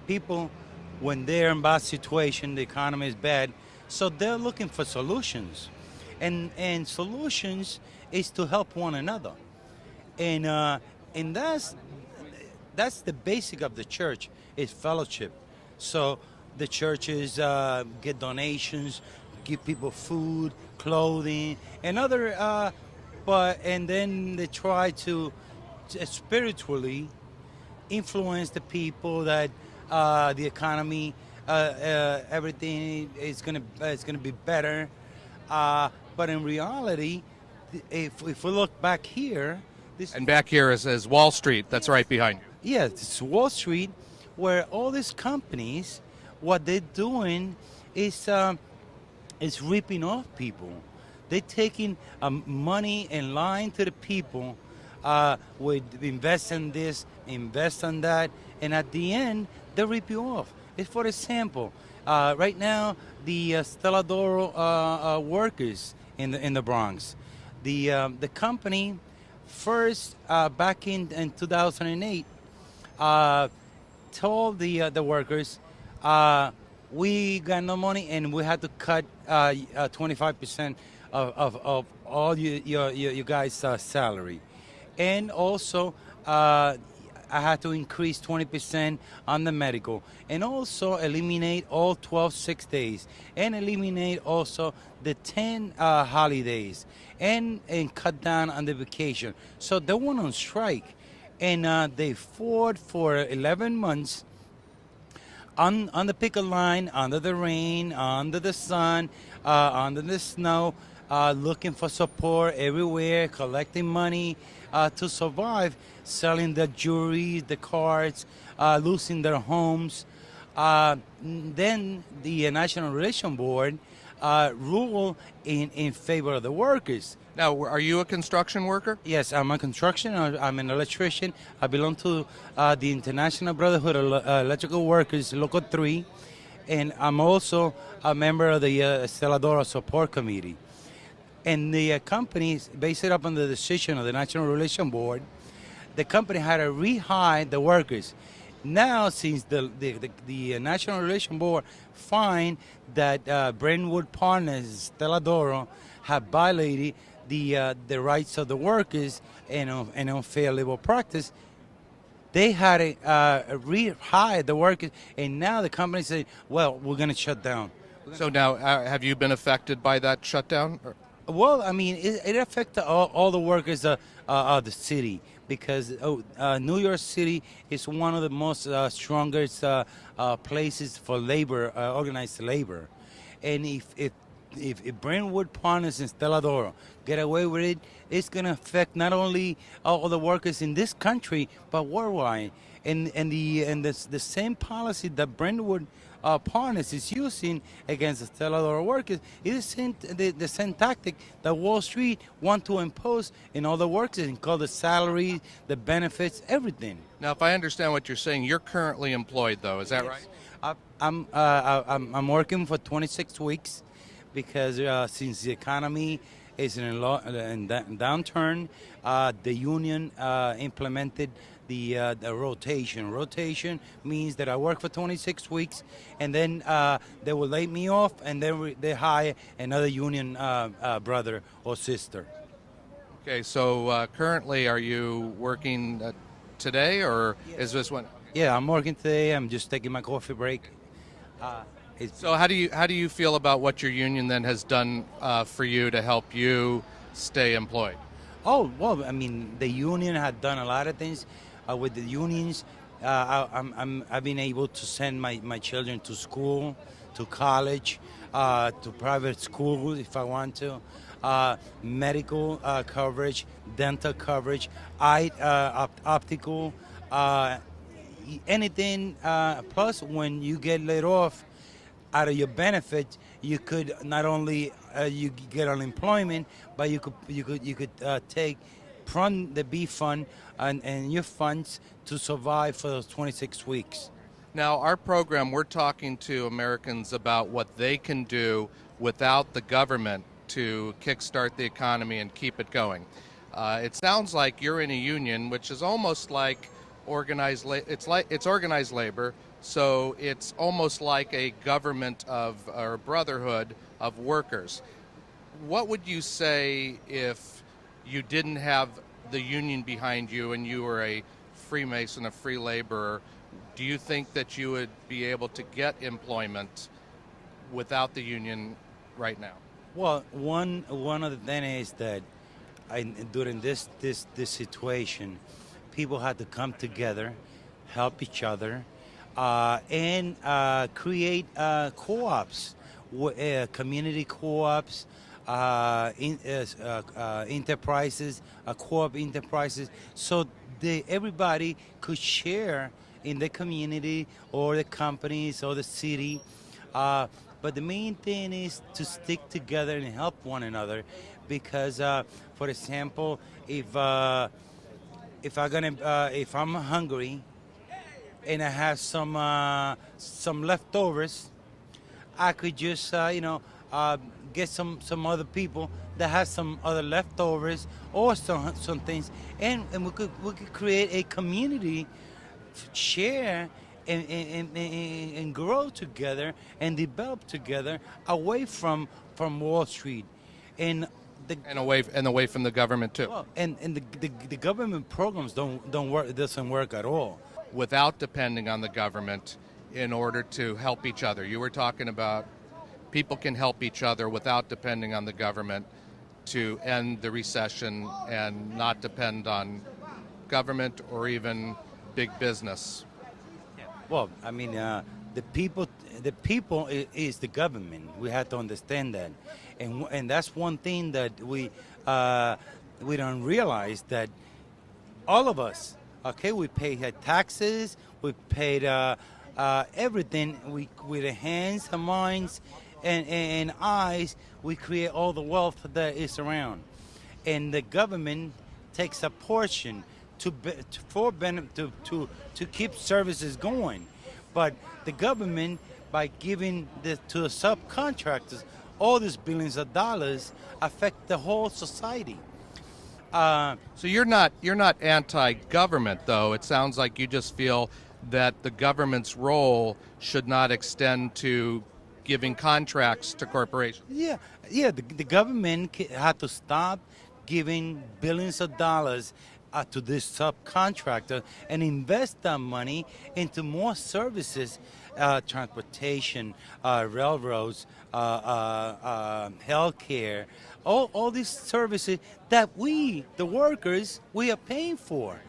people, when they're in bad situation, the economy is bad, so they're looking for solutions, and solutions is to help one another, and that's the basic of the church is fellowship. So the churches get donations, give people food, clothing, and other, but and then they try to spiritually influence the people that the economy, everything is gonna be better. But in reality, if we look back here, this And back here is Wall Street. That's right behind you. yeah, it's Wall Street, where all these companies, what they're doing is ripping off people. They're taking money and lying to the people with invest in this, invest on that, and at the end, they rip you off. It's for example, right now, the Stelladoro workers in the Bronx, the company first back in 2008 told the workers, we got no money and we had to cut 25% of all you guys' salary. And also, I had to increase 20% on the medical, and also eliminate all 12 sick days, and eliminate also the 10 holidays, and cut down on the vacation. So they went on strike, and they fought for 11 months on the picket line, under the rain, under the sun, under the snow, looking for support everywhere, collecting money to survive, selling the jewelry, the cards, losing their homes. Then the National Relation Board ruled in favor of the workers. Now, are you a construction worker? Yes, I'm a construction. I'm an electrician. I belong to the International Brotherhood of Electrical Workers, Local 3, and I'm also a member of the Stelladora Support Committee. And the company, based up on the decision of the National Relation Board, the company had to rehire the workers. Now, since the National Relation Board find that Brentwood Partners, Stelladoro, have violated the rights of the workers and unfair labor practice, they had to rehire the workers, and now the company said, well, we're going to shut down. So now, have you been affected by that shutdown? Well, I mean, it affected all the workers of the city, because New York City is one of the most strongest places for labor, organized labor. And if Brentwood Partners and Stelladoro get away with it, it's going to affect not only all the workers in this country, but worldwide. And the same policy that Brentwood Partners is using against the Stelladoro workers is the same tactic that Wall Street want to impose in all the workers, including the salary, the benefits, everything. Now, if I understand what you're saying, you're currently employed, though. Is that right? I'm working for 26 weeks because since the economy is in downturn, the union implemented the rotation. Rotation means that I work for 26 weeks, and then they will lay me off, and then they hire another union brother or sister. Okay, so currently, are you working today, or is this one? Yeah, I'm working today. I'm just taking my coffee break. So how do you feel about what your union then has done for you to help you stay employed? Oh, well, I mean, the union had done a lot of things. With the unions, I've been able to send my children to school, to college, to private school if I want to, medical coverage, dental coverage, eye optical, anything. Plus, when you get laid off out of your benefit, you could not only you get unemployment, but you could take from the B fund and your funds to survive for those 26 weeks. Now, our program, we're talking to Americans about what they can do without the government to kickstart the economy and keep it going. It sounds like you're in a union, which is almost like it's organized labor, so it's almost like a government of or a brotherhood of workers. What would you say if you didn't have the union behind you and you were a Freemason, a free laborer? Do you think that you would be able to get employment without the union right now? Well, one of the things is that during this situation, people had to come together, help each other, and create co-ops, community co-ops, enterprises, co-op enterprises, so everybody could share in the community or the companies or the city. But the main thing is to stick together and help one another, because, for example, if I'm hungry and I have some leftovers, I could just get some other people that has some other leftovers or some things, and we could create a community, share and grow together and develop together away from Wall Street, and the And away from the government too. well, and the government programs don't work. It doesn't work at all. Without depending on the government in order to help each other. You were talking about people can help each other without depending on the government to end the recession and not depend on government or even big business. Well, I mean, the people is the government. We have to understand that, and that's one thing that we don't realize, that all of us, okay, we pay taxes, we paid everything. We with the hands, the minds, and eyes, we create all the wealth that is around, and the government takes a portion to keep services going, but the government, by giving to the subcontractors all these billions of dollars, affect the whole society. So you're not anti-government though. It sounds like you just feel that the government's role should not extend to giving contracts to corporations. Yeah, the government had to stop giving billions of dollars to this subcontractor and invest that money into more services, transportation, railroads, healthcare, all these services that we, the workers, we are paying for.